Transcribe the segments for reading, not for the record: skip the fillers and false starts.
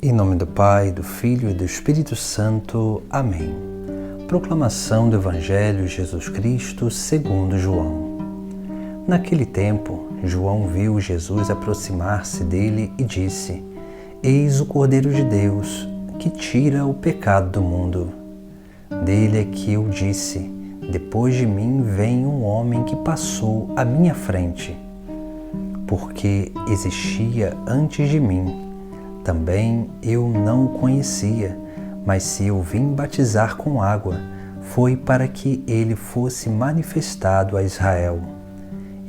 Em nome do Pai, do Filho e do Espírito Santo. Amém. Proclamação do Evangelho de Jesus Cristo segundo João. Naquele tempo, João viu Jesus aproximar-se dele e disse: Eis o Cordeiro de Deus, que tira o pecado do mundo. Dele é que eu disse: Depois de mim vem um homem que passou à minha frente, porque existia antes de mim. Também eu não o conhecia, mas se eu vim batizar com água, foi para que ele fosse manifestado a Israel.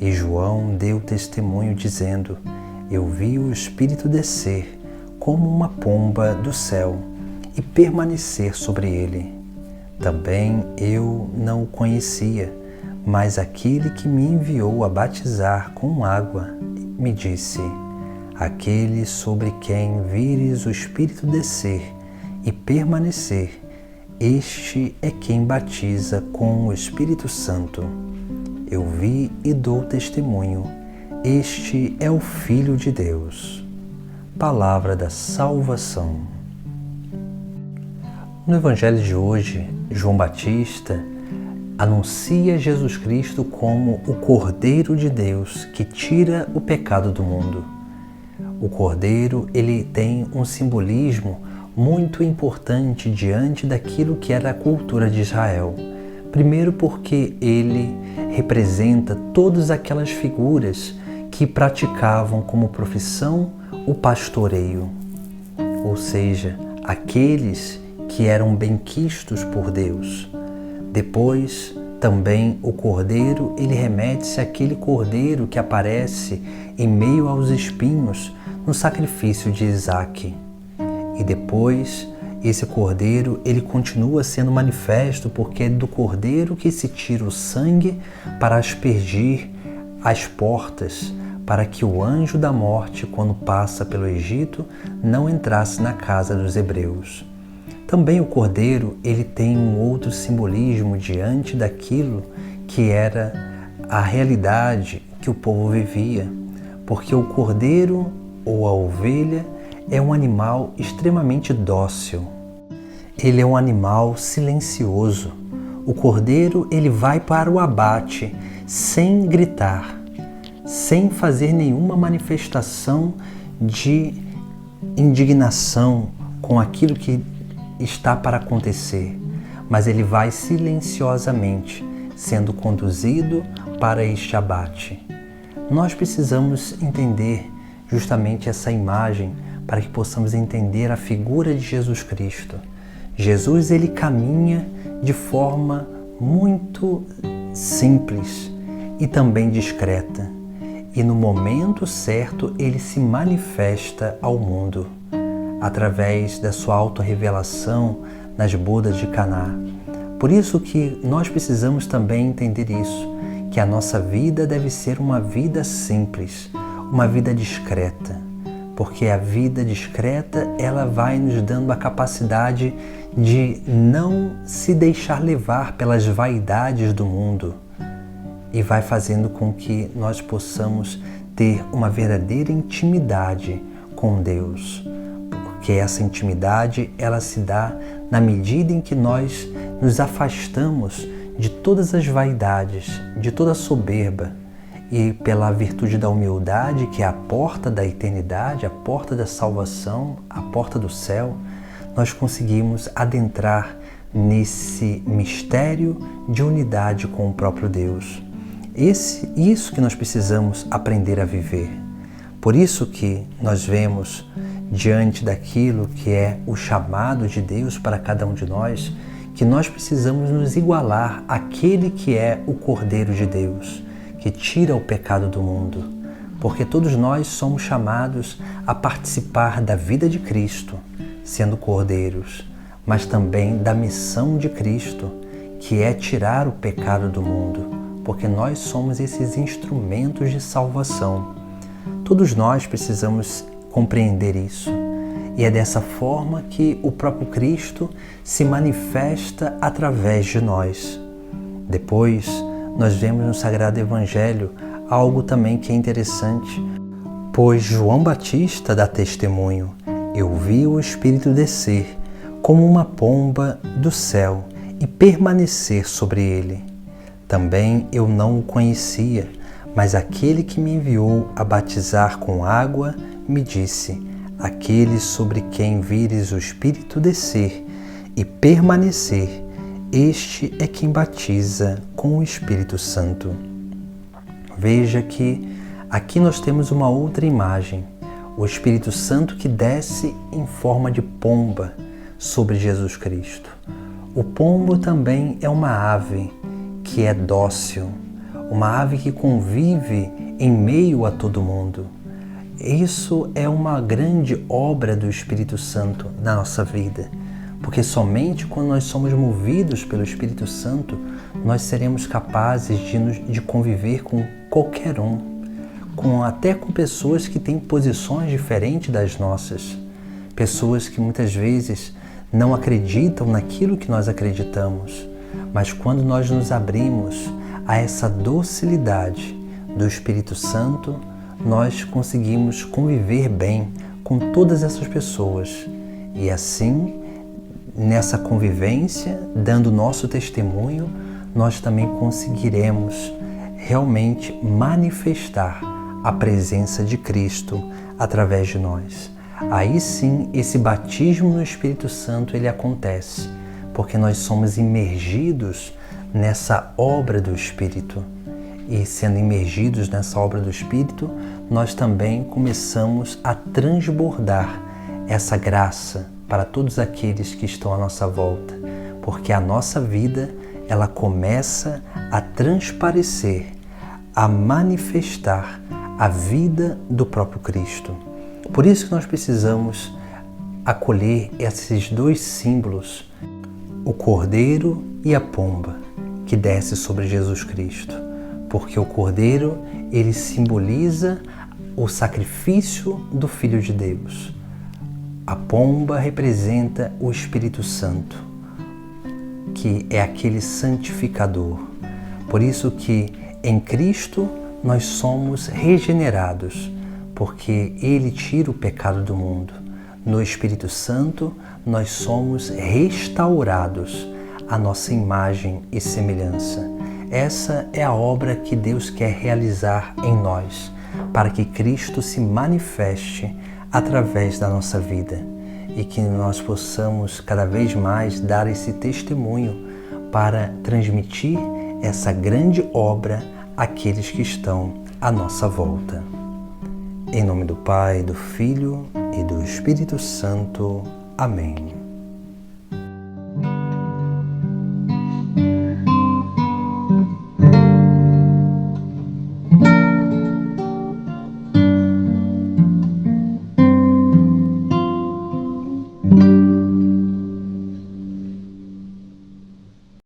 E João deu testemunho dizendo: Eu vi o Espírito descer como uma pomba do céu e permanecer sobre ele. Também eu não o conhecia, mas aquele que me enviou a batizar com água me disse: Aquele sobre quem vires o Espírito descer e permanecer, este é quem batiza com o Espírito Santo. Eu vi e dou testemunho, este é o Filho de Deus. Palavra da salvação. No Evangelho de hoje, João Batista anuncia Jesus Cristo como o Cordeiro de Deus que tira o pecado do mundo. O Cordeiro, ele tem um simbolismo muito importante diante daquilo que era a cultura de Israel. Primeiro porque ele representa todas aquelas figuras que praticavam como profissão o pastoreio, ou seja, aqueles que eram benquistos por Deus. Depois, também o Cordeiro, ele remete-se àquele Cordeiro que aparece em meio aos espinhos no sacrifício de Isaque. E depois, esse Cordeiro, ele continua sendo manifesto porque é do Cordeiro que se tira o sangue para aspergir as portas, para que o anjo da morte, quando passa pelo Egito, não entrasse na casa dos hebreus. Também o Cordeiro, ele tem um outro simbolismo diante daquilo que era a realidade que o povo vivia, porque o Cordeiro ou a ovelha é um animal extremamente dócil. Ele é um animal silencioso. O Cordeiro, ele vai para o abate sem gritar, sem fazer nenhuma manifestação de indignação com aquilo que está para acontecer, mas ele vai silenciosamente sendo conduzido para este abate. Nós precisamos entender justamente essa imagem para que possamos entender a figura de Jesus Cristo. Jesus, ele caminha de forma muito simples e também discreta, e no momento certo ele se manifesta ao mundo através da sua autorrevelação nas bodas de Caná. Por isso que nós precisamos também entender isso, que a nossa vida deve ser uma vida simples, uma vida discreta, porque a vida discreta, ela vai nos dando a capacidade de não se deixar levar pelas vaidades do mundo e vai fazendo com que nós possamos ter uma verdadeira intimidade com Deus. Porque essa intimidade, ela se dá na medida em que nós nos afastamos de todas as vaidades, de toda a soberba, e pela virtude da humildade, que é a porta da eternidade, a porta da salvação, a porta do céu, nós conseguimos adentrar nesse mistério de unidade com o próprio Deus. Isso que nós precisamos aprender a viver. Por isso que nós vemos, diante daquilo que é o chamado de Deus para cada um de nós, que nós precisamos nos igualar àquele que é o Cordeiro de Deus, que tira o pecado do mundo, porque todos nós somos chamados a participar da vida de Cristo, sendo cordeiros, mas também da missão de Cristo, que é tirar o pecado do mundo, porque nós somos esses instrumentos de salvação. Todos nós precisamos compreender isso, e é dessa forma que o próprio Cristo se manifesta através de nós. Depois, nós vemos no Sagrado Evangelho algo também que é interessante, pois João Batista dá testemunho: eu vi o Espírito descer como uma pomba do céu e permanecer sobre ele. Também eu não o conhecia, mas aquele que me enviou a batizar com água me disse: aquele sobre quem vires o Espírito descer e permanecer, este é quem batiza com o Espírito Santo. Veja que aqui nós temos uma outra imagem, o Espírito Santo que desce em forma de pomba sobre Jesus Cristo. O pombo também é uma ave que é dócil, uma ave que convive em meio a todo mundo. Isso é uma grande obra do Espírito Santo na nossa vida, porque somente quando nós somos movidos pelo Espírito Santo, nós seremos capazes de conviver com qualquer um, até com pessoas que têm posições diferentes das nossas, pessoas que muitas vezes não acreditam naquilo que nós acreditamos, mas quando nós nos abrimos a essa docilidade do Espírito Santo, nós conseguimos conviver bem com todas essas pessoas e assim, nessa convivência, dando nosso testemunho, nós também conseguiremos realmente manifestar a presença de Cristo através de nós. Aí sim, esse batismo no Espírito Santo ele acontece, porque nós somos imergidos nessa obra do Espírito. E sendo imergidos nessa obra do Espírito, nós também começamos a transbordar essa graça para todos aqueles que estão à nossa volta, porque a nossa vida ela começa a transparecer, a manifestar a vida do próprio Cristo. Por isso que nós precisamos acolher esses dois símbolos, o cordeiro e a pomba, que desce sobre Jesus Cristo. Porque o cordeiro, ele simboliza o sacrifício do Filho de Deus. A pomba representa o Espírito Santo, que é aquele santificador. Por isso que em Cristo nós somos regenerados, porque Ele tira o pecado do mundo. No Espírito Santo nós somos restaurados à nossa imagem e semelhança. Essa é a obra que Deus quer realizar em nós, para que Cristo se manifeste através da nossa vida e que nós possamos cada vez mais dar esse testemunho para transmitir essa grande obra àqueles que estão à nossa volta. Em nome do Pai, do Filho e do Espírito Santo. Amém.